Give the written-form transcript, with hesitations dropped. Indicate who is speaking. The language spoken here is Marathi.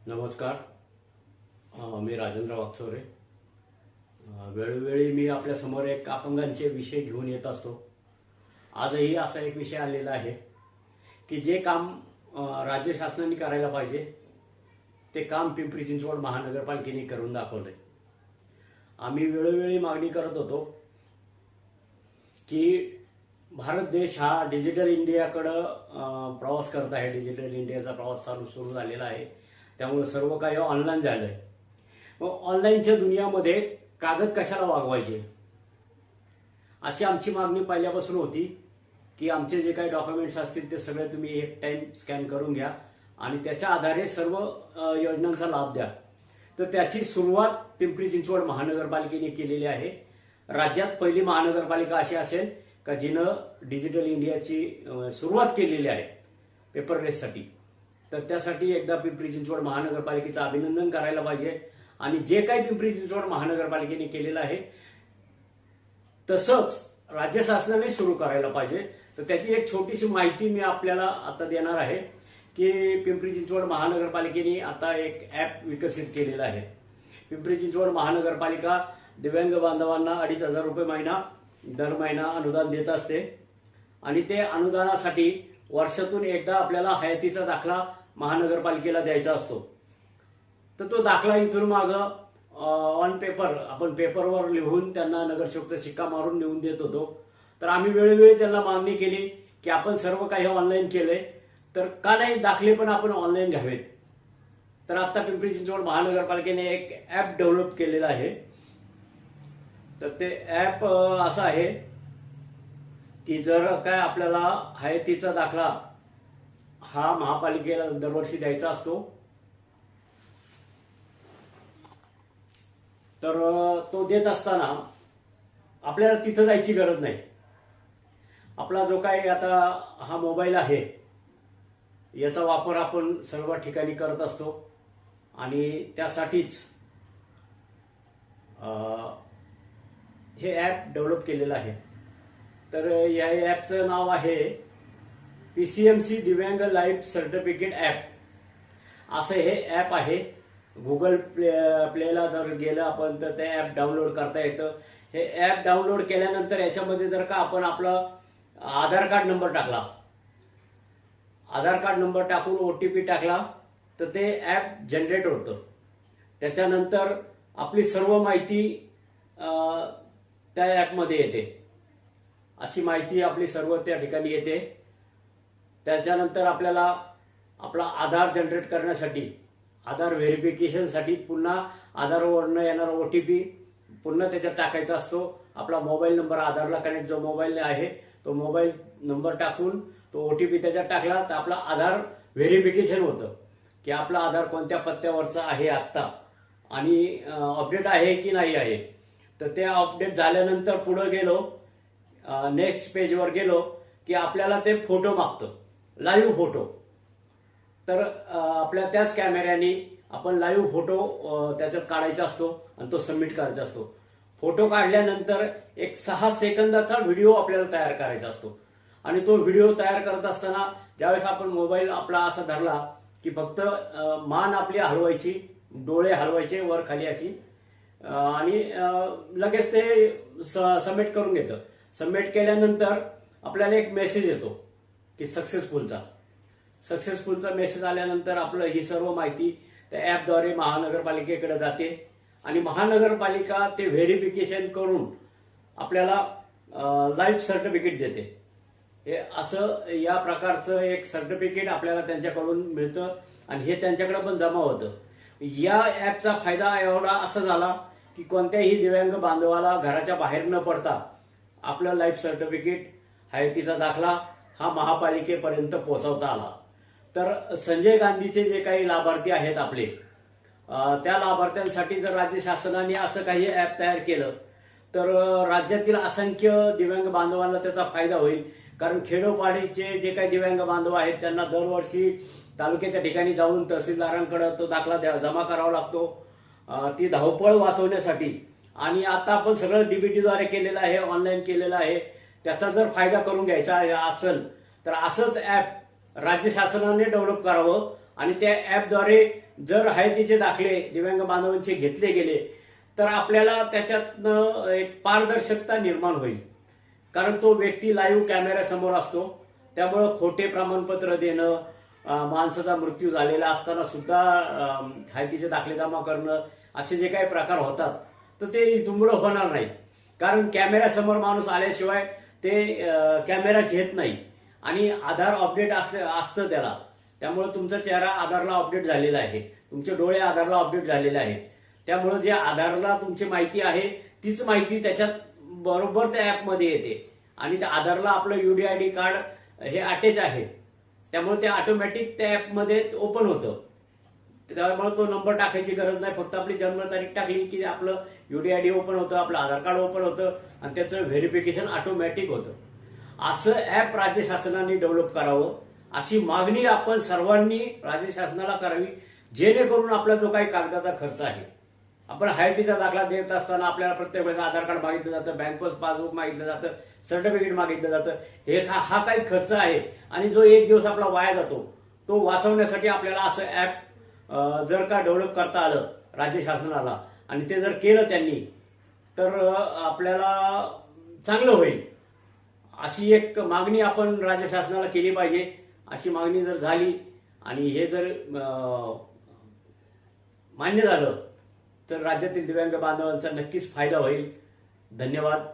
Speaker 1: नमस्कार. मी राजेंद्र वागचौरे. वेळोवेळी मी आपल्यासमोर एक अपंगांचे विषय घेऊन येत असतो. आजही असा एक विषय आलेला आहे की जे काम राज्य शासनाने करायला पाहिजे ते काम पिंपरी चिंचवड महानगरपालिकेने करून दाखवलंय. आम्ही वेळोवेळी मागणी करत होतो की भारत देश हा डिजिटल इंडियाकडं प्रवास करत आहे. डिजिटल इंडियाचा प्रवास सुरू झालेला आहे. त्यामुळे सर्व काही ऑनलाईन झालंय. मग ऑनलाईनच्या दुनियामध्ये कागद कशाला वागवायचे अशी आमची मागणी पहिल्यापासून होती की आमचे जे काही डॉक्युमेंट्स असतील ते सगळे तुम्ही एक टाइम स्कॅन करून घ्या आणि त्याच्या आधारे सर्व योजनांचा लाभ द्या. तर त्याची सुरुवात पिंपरी चिंचवड महानगरपालिकेने केलेली आहे. राज्यात पहिली महानगरपालिका अशी असेल का जिनं डिजिटल इंडियाची सुरुवात केलेली आहे पेपरलेससाठी. तर त्यासाठी एकदा पिंपरी चिंचवड महानगरपालिकेचं अभिनंदन करायला पाहिजे. आणि जे काही पिंपरी चिंचवड महानगरपालिकेने केलेलं आहे तसंच राज्य शासनाने सुरू करायला पाहिजे. तर त्याची एक छोटीशी माहिती मी आपल्याला आता देणार आहे की पिंपरी चिंचवड महानगरपालिकेने आता एक ॲप विकसित केलेलं आहे. पिंपरी चिंचवड महानगरपालिका दिव्यांग बांधवांना 2,500 रुपये दर महिना अनुदान देत असते आणि ते अनुदानासाठी वर्षातून एकदा आपल्याला हयातीचा दाखला महानगरपालिकेला द्यायचा असतो. तर तो दाखला इथून मागं ऑन पेपर आपण पेपरवर लिहून त्यांना नगरसेवकचा शिक्का मारून लिहून देत होतो. तर आम्ही वेळोवेळी त्यांना मागणी केली की आपण सर्व काही ऑनलाईन केलंय तर का नाही दाखले पण आपण ऑनलाईन घ्यावेत. तर आता पिंपरी चिंचवड महानगरपालिकेने एक ॲप डेव्हलप केलेलं आहे. तर ते ॲप असं आहे की जर काय आपल्याला हयातीचा दाखला हा महापालिकेला दरवर्षी द्यायचा असतो तर तो देत असताना आपल्याला तिथं जायची गरज नाही. आपला जो काही आता हा मोबाईल आहे याचा वापर आपण सर्व ठिकाणी करत असतो आणि त्यासाठीच हे ॲप डेव्हलप केलेलं आहे. तर या ॲपचं नाव आहे PCMC दिव्यांग लाईफ सर्टिफिकेट ॲप असं हे ॲप आहे. गुगल प्लेला जर गेलं आपण तर ते ॲप डाउनलोड करता येतं. हे ॲप डाउनलोड केल्यानंतर याच्यामध्ये जर का आपण आपला आधार कार्ड नंबर टाकला, आधार कार्ड नंबर टाकून OTP टाकला तर ते ॲप जनरेट होतं. त्याच्यानंतर आपली सर्व माहिती त्या ॲपमध्ये येते. अशी माहिती आपली सर्व त्या ठिकाणी येते. त्याच्यानंतर आपल्याला आपला आधार जनरेट करण्यासाठी आधार व्हेरिफिकेशनसाठी पुन्हा आधारवरनं येणारा OTP पुन्हा त्याच्यात टाकायचा असतो. आपला मोबाईल नंबर आधारला कनेक्ट जो मोबाईल आहे तो मोबाईल नंबर टाकून तो OTP त्याच्यात टाकला तर आपला आधार व्हेरिफिकेशन होतं की आपला आधार कोणत्या पत्त्यावरचा आहे आत्ता आणि अपडेट आहे की नाही आहे. तर ते अपडेट झाल्यानंतर पुढे गेलो नेक्स्ट पेजवर गेलो की आपल्याला ते फोटो मागतं, लाईव्ह फोटो. तर आपल्या त्याच कॅमेऱ्याने आपण लाईव्ह फोटो त्याच्यात काढायचा असतो आणि तो सबमिट करायचा असतो. फोटो काढल्यानंतर एक 6 सेकंदाचा व्हिडिओ आपल्याला तयार करायचा असतो आणि तो व्हिडिओ तयार करत असताना ज्यावेळेस आपण मोबाईल आपला असा धरला की फक्त मान आपली हलवायची, डोळे हलवायचे वर खाली अशी आणि लगेच ते सबमिट करून घेतं. सबमिट केल्यानंतर आपल्याला एक मेसेज येतो की सक्सेसफुलचा मेसेज आल्यानंतर आपलं ही सर्व माहिती त्या ॲपद्वारे महानगरपालिकेकडे जाते आणि महानगरपालिका ते व्हेरिफिकेशन करून आपल्याला लाईफ सर्टिफिकेट देते. हे असं या प्रकारचं एक सर्टिफिकेट आपल्याला त्यांच्याकडून मिळतं आणि हे त्यांच्याकडे पण जमा होतं. या ॲपचा फायदा एवढा असा झाला की कोणत्याही दिव्यांग बांधवाला घराच्या बाहेर न पडता आपलं लाईफ सर्टिफिकेट हयातीचा दाखला हा महापालिकेपर्यंत पोहोचवता आला. तर संजय गांधीचे जे काही लाभार्थी आहेत आपले त्या लाभार्थ्यांसाठी जर राज्य शासनाने असं काही ॲप तयार केलं तर राज्यातील असंख्य दिव्यांग बांधवांना त्याचा फायदा होईल. कारण खेडोपाडीचे जे काही दिव्यांग बांधव आहेत त्यांना दरवर्षी तालुक्याच्या ठिकाणी जाऊन तहसीलदारांकडे तो दाखला जमा करावा लागतो. ती धावपळ वाचवण्यासाठी आणि आता आपण सगळं DBTद्वारे केलेलं आहे, ऑनलाईन केलेलं आहे. त्याचा जर फायदा करून घ्यायचा असेल तर असंच ॲप राज्य शासनाने डेव्हलप करावं आणि त्या ॲपद्वारे जर हयातीचे दाखले दिव्यांग बांधवांचे घेतले गेले तर आपल्याला त्याच्यातनं एक पारदर्शकता निर्माण होईल. कारण तो व्यक्ती लाईव्ह कॅमेऱ्यासमोर असतो, त्यामुळं खोटे प्रमाणपत्र देणं, माणसाचा मृत्यू झालेला असताना सुद्धा हयातीचे दाखले जमा करणं, असे जे काही प्रकार होतात तर ते तुंबडं होणार नाही. कारण कॅमेऱ्यासमोर माणूस आल्याशिवाय ते कॅमेरा घेत नाही आणि आधार अपडेट असतं त्याला. त्यामुळे तुमचा चेहरा आधारला अपडेट झालेला आहे, तुमचे डोळे आधारला अपडेट झालेले आहेत. त्यामुळे जे आधारला तुमची माहिती आहे तीच माहिती त्याच्यात बरोबर त्या ऍपमध्ये येते आणि त्या आधारला आपलं UDID कार्ड हे अटॅच आहे. त्यामुळे ते ऑटोमॅटिक त्या ऍपमध्ये ओपन होतं. त्यामुळे तो नंबर टाकायची गरज नाही, फक्त आपली जन्मतारीख टाकली की आपलं UDID ओपन होतं, आपलं आधार कार्ड ओपन होतं आणि त्याचं व्हेरिफिकेशन ऑटोमॅटिक होतं. असं ऍप राज्य शासनाने डेव्हलप करावं अशी मागणी आपण सर्वांनी राज्य शासनाला करावी, जेणेकरून आपला जो काही कागदाचा खर्च आहे, आपण हयातीचा दाखला देत असताना आपल्याला प्रत्येक वेळेस आधार कार्ड मागितलं जातं, बँक पासबुक मागितलं जातं, सर्टिफिकेट मागितलं जातं. हा काही खर्च आहे आणि जो एक दिवस आपला वाया जातो तो वाचवण्यासाठी आपल्याला असं ऍप जर का डेव्हलप करता आलं राज्य शासनाला आणि ते जर केलं त्यांनी तर आपल्याला चांगलं होईल. अशी एक मागणी आपण राज्य शासनाला केली पाहिजे. अशी मागणी जर झाली आणि हे जर मान्य झालं तर राज्यातील दिव्यांग बांधवांचा नक्कीच फायदा होईल. धन्यवाद.